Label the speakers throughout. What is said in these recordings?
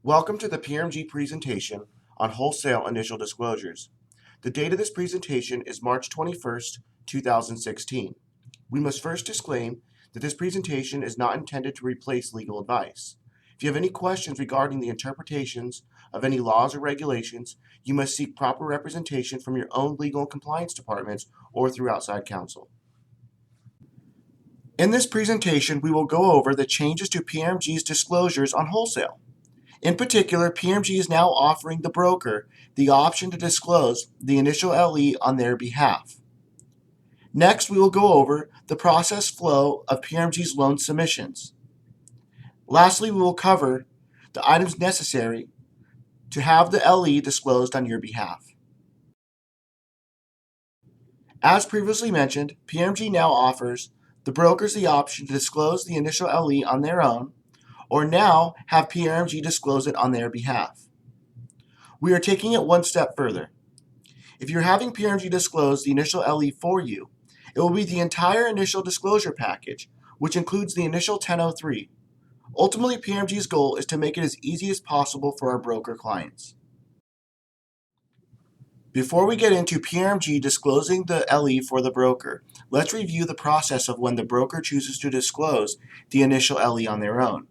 Speaker 1: Welcome to the PRMG presentation on wholesale initial disclosures. The date of this presentation is March 21st, 2016. We must first disclaim that this presentation is not intended to replace legal advice. If you have any questions regarding the interpretations of any laws or regulations, you must seek proper representation from your own legal and compliance departments or through outside counsel. In this presentation, we will go over the changes to PRMG's disclosures on wholesale. In particular, PRMG is now offering the broker the option to disclose the initial LE on their behalf. Next, we will go over the process flow of PRMG's loan submissions. Lastly, we will cover the items necessary to have the LE disclosed on your behalf. As previously mentioned, PRMG now offers the brokers the option to disclose the initial LE on their own, or now have PRMG disclose it on their behalf. We are taking it one step further. If you're having PRMG disclose the initial LE for you, it will be the entire initial disclosure package, which includes the initial 1003. Ultimately, PRMG's goal is to make it as easy as possible for our broker clients. Before we get into PRMG disclosing the LE for the broker, let's review the process of when the broker chooses to disclose the initial LE on their own.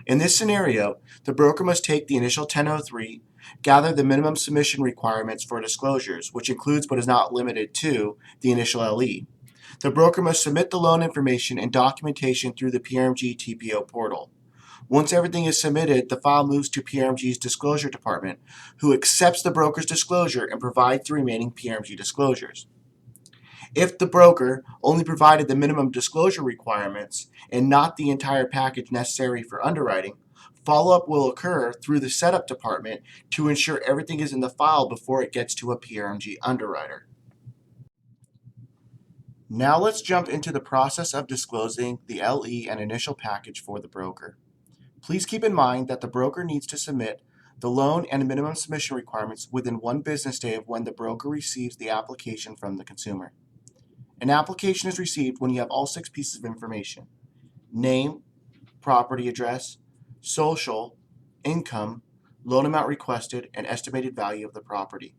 Speaker 1: In this scenario, the broker must take the initial 1003, gather the minimum submission requirements for disclosures, which includes but is not limited to the initial LE. The broker must submit the loan information and documentation through the PRMG TPO portal. Once everything is submitted, the file moves to PRMG's disclosure department, who accepts the broker's disclosure and provides the remaining PRMG disclosures. If the broker only provided the minimum disclosure requirements and not the entire package necessary for underwriting, follow-up will occur through the setup department to ensure everything is in the file before it gets to a PRMG underwriter. Now let's jump into the process of disclosing the LE and initial package for the broker. Please keep in mind that the broker needs to submit the loan and minimum submission requirements within 1 business day of when the broker receives the application from the consumer. An application is received when you have all 6 pieces of information: name, property address, social, income, loan amount requested, and estimated value of the property.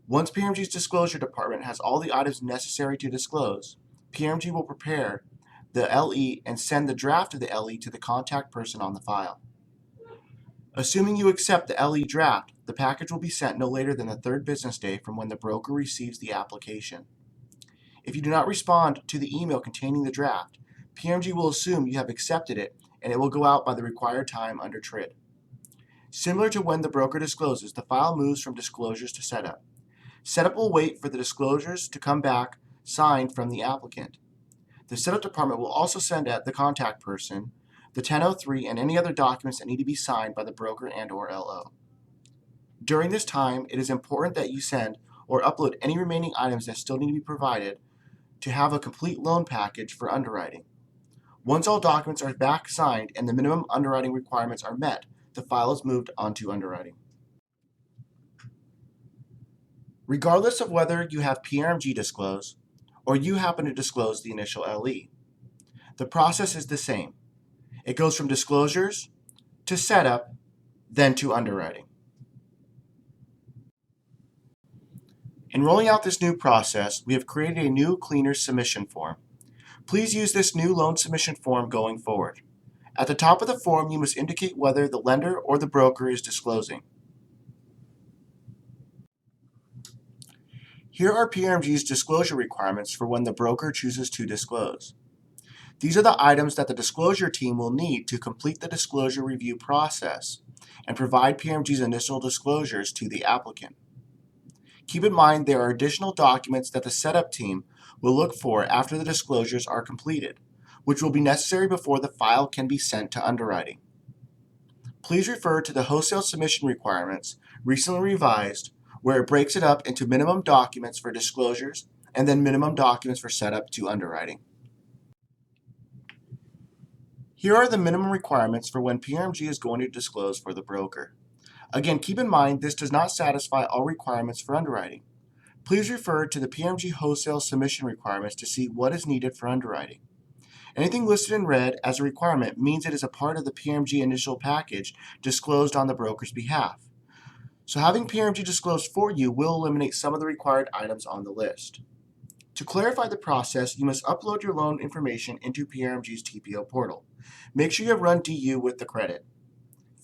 Speaker 1: Once PRMG's disclosure department has all the items necessary to disclose, PRMG will prepare the LE and send the draft of the LE to the contact person on the file. Assuming you accept the LE draft, the package will be sent no later than the 3rd business day from when the broker receives the application. If you do not respond to the email containing the draft, PRMG will assume you have accepted it and it will go out by the required time under TRID. Similar to when the broker discloses, the file moves from disclosures to setup. Setup will wait for the disclosures to come back signed from the applicant. The setup department will also send at the contact person the 1003 and any other documents that need to be signed by the broker and/or LO. During this time, it is important that you send or upload any remaining items that still need to be provided to have a complete loan package for underwriting. Once all documents are back signed and the minimum underwriting requirements are met, the file is moved on to underwriting. Regardless of whether you have PRMG disclose or you happen to disclose the initial LE, the process is the same. It goes from disclosures to setup, then to underwriting. In rolling out this new process, we have created a new, cleaner submission form. Please use this new loan submission form going forward. At the top of the form, you must indicate whether the lender or the broker is disclosing. Here are PRMG's disclosure requirements for when the broker chooses to disclose. These are the items that the disclosure team will need to complete the disclosure review process and provide PRMG's initial disclosures to the applicant. Keep in mind there are additional documents that the setup team will look for after the disclosures are completed, which will be necessary before the file can be sent to underwriting. Please refer to the wholesale submission requirements, recently revised, where it breaks it up into minimum documents for disclosures and then minimum documents for setup to underwriting. Here are the minimum requirements for when PRMG is going to disclose for the broker. Again, keep in mind this does not satisfy all requirements for underwriting. Please refer to the PRMG wholesale submission requirements to see what is needed for underwriting. Anything listed in red as a requirement means it is a part of the PRMG initial package disclosed on the broker's behalf. So having PRMG disclosed for you will eliminate some of the required items on the list. To clarify the process, you must upload your loan information into PRMG's TPO portal. Make sure you have run DU with the credit.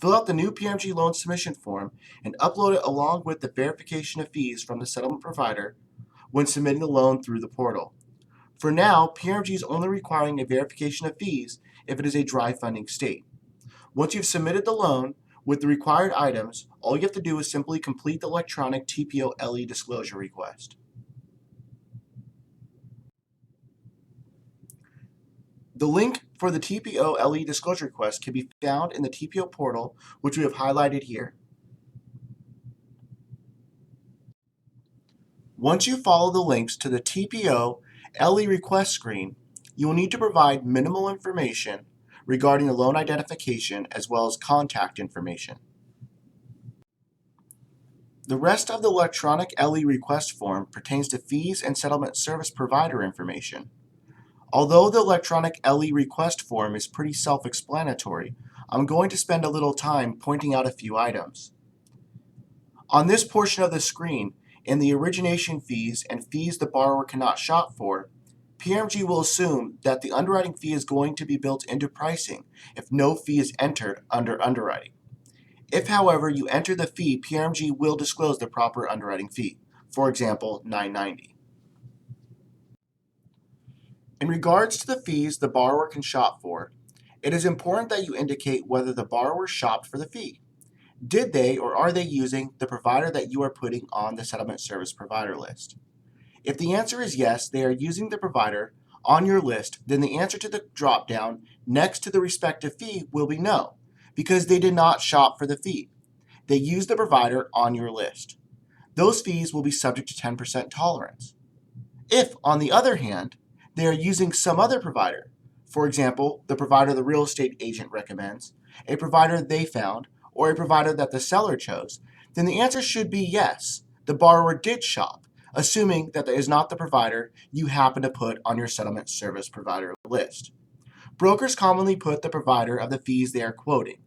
Speaker 1: Fill out the new PRMG loan submission form and upload it along with the verification of fees from the settlement provider when submitting the loan through the portal. For now, PRMG is only requiring a verification of fees if it is a dry funding state. Once you've submitted the loan with the required items, all you have to do is simply complete the electronic TPO LE disclosure request. The link for the TPO LE disclosure request can be found in the TPO portal, which we have highlighted here. Once you follow the links to the TPO LE request screen, you will need to provide minimal information regarding the loan identification as well as contact information. The rest of the electronic LE request form pertains to fees and settlement service provider information. Although the electronic LE request form is pretty self-explanatory, I'm going to spend a little time pointing out a few items. On this portion of the screen, in the origination fees and fees the borrower cannot shop for, PRMG will assume that the underwriting fee is going to be built into pricing if no fee is entered under underwriting. If, however, you enter the fee, PRMG will disclose the proper underwriting fee, for example, $9.90. In regards to the fees the borrower can shop for, it is important that you indicate whether the borrower shopped for the fee. Did they or are they using the provider that you are putting on the settlement service provider list? If the answer is yes, they are using the provider on your list, then the answer to the drop-down next to the respective fee will be no, because they did not shop for the fee. They used the provider on your list. Those fees will be subject to 10% tolerance. If, on the other hand, they are using some other provider, for example, the provider the real estate agent recommends, a provider they found, or a provider that the seller chose, then the answer should be yes, the borrower did shop, assuming that is not the provider you happen to put on your settlement service provider list. Brokers commonly put the provider of the fees they are quoting.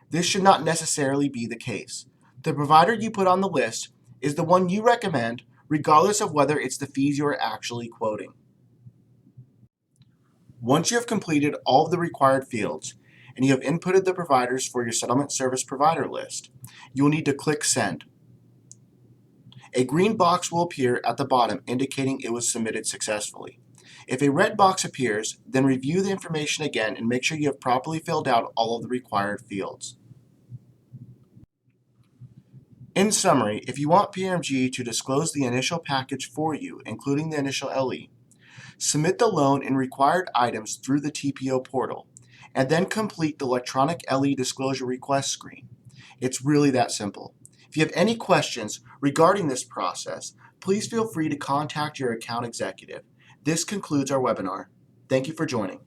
Speaker 1: This should not necessarily be the case. The provider you put on the list is the one you recommend, regardless of whether it's the fees you are actually quoting. Once you have completed all of the required fields and you have inputted the providers for your settlement service provider list, you will need to click Send. A green box will appear at the bottom indicating it was submitted successfully. If a red box appears, then review the information again and make sure you have properly filled out all of the required fields. In summary, if you want PRMG to disclose the initial package for you, including the initial LE, submit the loan and required items through the TPO portal, and then complete the electronic LE disclosure request screen. It's really that simple. If you have any questions regarding this process, please feel free to contact your account executive. This concludes our webinar. Thank you for joining.